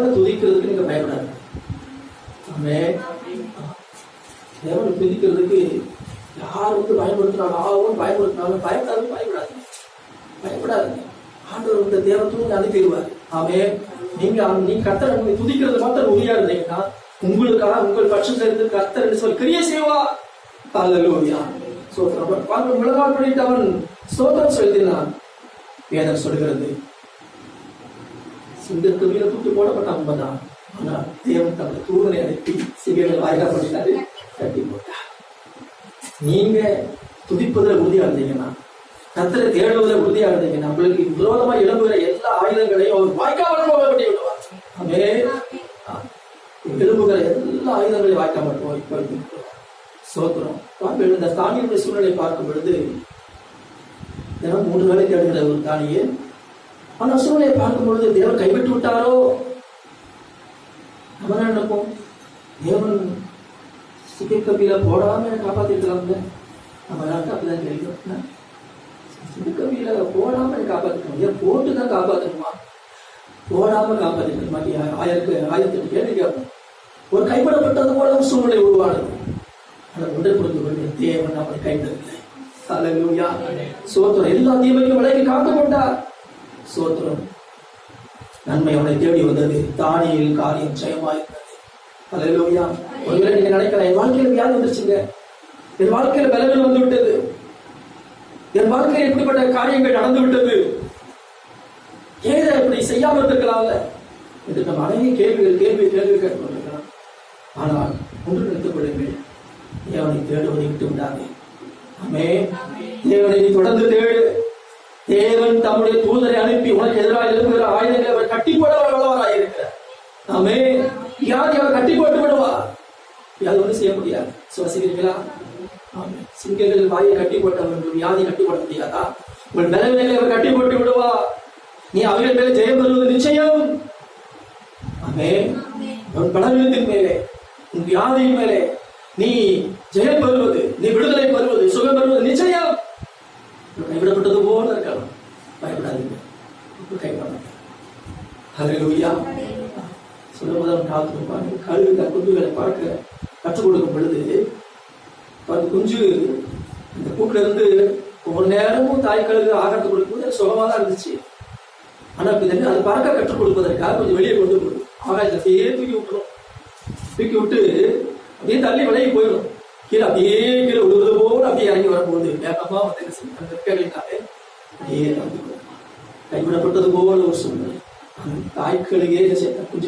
தேவனை துதிக்கிறதுக்கு நீங்க பயப்படாது. தேவனை துதிக்கிறதுக்கு யார் பயன்படுத்தினாலும் பயன்படுத்தினாலும் பயப்படாதுங்க. ஆண்டவர் இந்த தேவத்தும் அனுப்பிடுவார். நீங்க கர்த்தரை துதிக்கிறது மாத்திரம் உறுதியா இருந்தீங்கன்னா உங்களுக்காக உங்கள் பட்சத்துல இருந்து கர்த்தர் சொல்லி கிரியை செய்வா. ஹல்லேலூயா. சோத்திரம். முழங்கால் படிட்டு அவன் ஸ்தோத்திரம் செலுத்தினான். வேதம் சொல்கிறது சிங்கத்துக்கு மேல தூக்கி போடப்பட்ட அம்பதான். ஆனால் தேவன் தன்னுடைய தூதனை அனுப்பி சிங்கங்கள் வாயிலா பண்ணிட்டாரு, கட்டி போட்டார். நீங்க துதிப்பதில் உறுதியா இருந்தீங்கன்னா, கர்த்தரை தேடுவதில் உறுதியா இருந்தீங்கன்னா, உங்களுக்கு விரோதமா எழும்புகிற எல்லா ஆயுதங்களையும் அவர் வாய்க்காமல் பண்ணி விடுவார். எழும்புகிற எல்லா ஆயுதங்களையும் வாய்க்காமல் போய் சோத்திரம். இந்த தானியனுடைய சூழ்நிலை பார்க்கும் பொழுது தினம் 3 வேலை தேடுகிற ஒரு தானியல். ஆனா சூழ்நிலையை பார்க்கும் பொழுது தேவன் கைவிட்டு விட்டாரோ நம்ம என்ன நினைப்போம்? தேவன் சிங்கக்கம்பியில போடாம காப்பாத்திருக்கலாம்ல. நம்ம எல்லாருக்கும் அப்படிதான் கேள்வி. சிங்கக்கம்பியில போடாம காப்பாத்திருக்கணும், ஏன் போட்டுதான் காப்பாத்தணுமா? போடாம காப்பாத்திருக்க ஆயிரத்தி 8 கேள்வி கேட்போம். ஒரு கைப்படப்பட்டது போல ஒரு சூழ்நிலை உருவானது. ஆனால் ஒன்றை புரிந்து கொண்டு தேவன் அவரை கைவிடவில்லை. ஹல்லேலூயா. சோத்திரம். எல்லா தீமையும் விலகி காத்து கொண்டார். சோத்திரம். நன்மை அவனை தேடி வந்தது. தானியேல் காரியம் ஜெயமாயிருந்தது. ஹல்லேலூயா. ஒருவேளை நீங்க நினைக்கலாம், என் வாழ்க்கையில வியாதி வந்துருச்சுங்க, என் வாழ்க்கையில பலவீனம் வந்து விட்டது, என் வாழ்க்கையில் எப்படிப்பட்ட காரியங்கள் நடந்து விட்டது, ஏதை இப்படி செய்யாமல் இருந்திருக்கலாம்ல என்று நம்ம அனைத்து கேள்வி கேட்டுக்கொண்டிருக்கலாம். ஆனால் ஒன்று நிறுத்திக் கொள்ளுங்கள், தேவனை தேடுவதை விட்டு விடாதே. தேவனை தொடர்ந்து தேடு. தேவன் தம்முடைய தூதரை அனுப்பி உனக்கு எதிராக இருக்கிற ஆயுதங்களை அவர் கட்டி போட வல்லவராக இருக்கிறார். வியாதி அவர் கட்டி போட்டு விடுவார். வியாதி ஒன்றும் செய்ய முடியாது. சுவாசிக்கிறீங்களா? சிங்கங்கள் வாயை கட்டி போட்டவர்கள் வியாதி கட்டி போட முடியாதா? உங்கள் பலவீனங்களை அவர் கட்டி போட்டு விடுவா. நீ அவர்கள் மேலே ஜெயம் பெறுவது நிச்சயம். உன் பலவீனத்தின் மேலே, உன் வியாதியின் மேலே நீ ஜெயம் பெறுவது, நீ விடுதலை பெறுவது, சுகம் பெறுவது நிச்சயம். கைவிடப்பட்டது போல இருக்கலாம். பயப்படாதீங்க, கைவிட. ஹல்லேலூயா. சொல்லும்போது காத்திருப்பாங்க. கழுகு குஞ்சுகளை பார்க்க கற்றுக் கொடுக்கும் பொழுது குஞ்சு இந்த கூட்டுல இருந்து ஒவ்வொரு நேரமும் தாய் கழுகு ஆகாரத்தை கொடுக்கும்போது சுகமா தான் இருந்துச்சு. ஆனா இப்ப அது பறக்க கற்றுக் கொடுப்பதற்காக கொஞ்சம் வெளியே கொண்டு போடும். ஆகாயத்தையே தூக்கி விட்டு அப்படியே தள்ளி விலகி போயிடும். கீழே விழுவது போல அப்படியே இறங்கி வரும்போது வேகமா வந்து கைவிடப்பட்டது போல ஒரு சூழ்நிலை. தாய்க்கழுகே கொஞ்சம்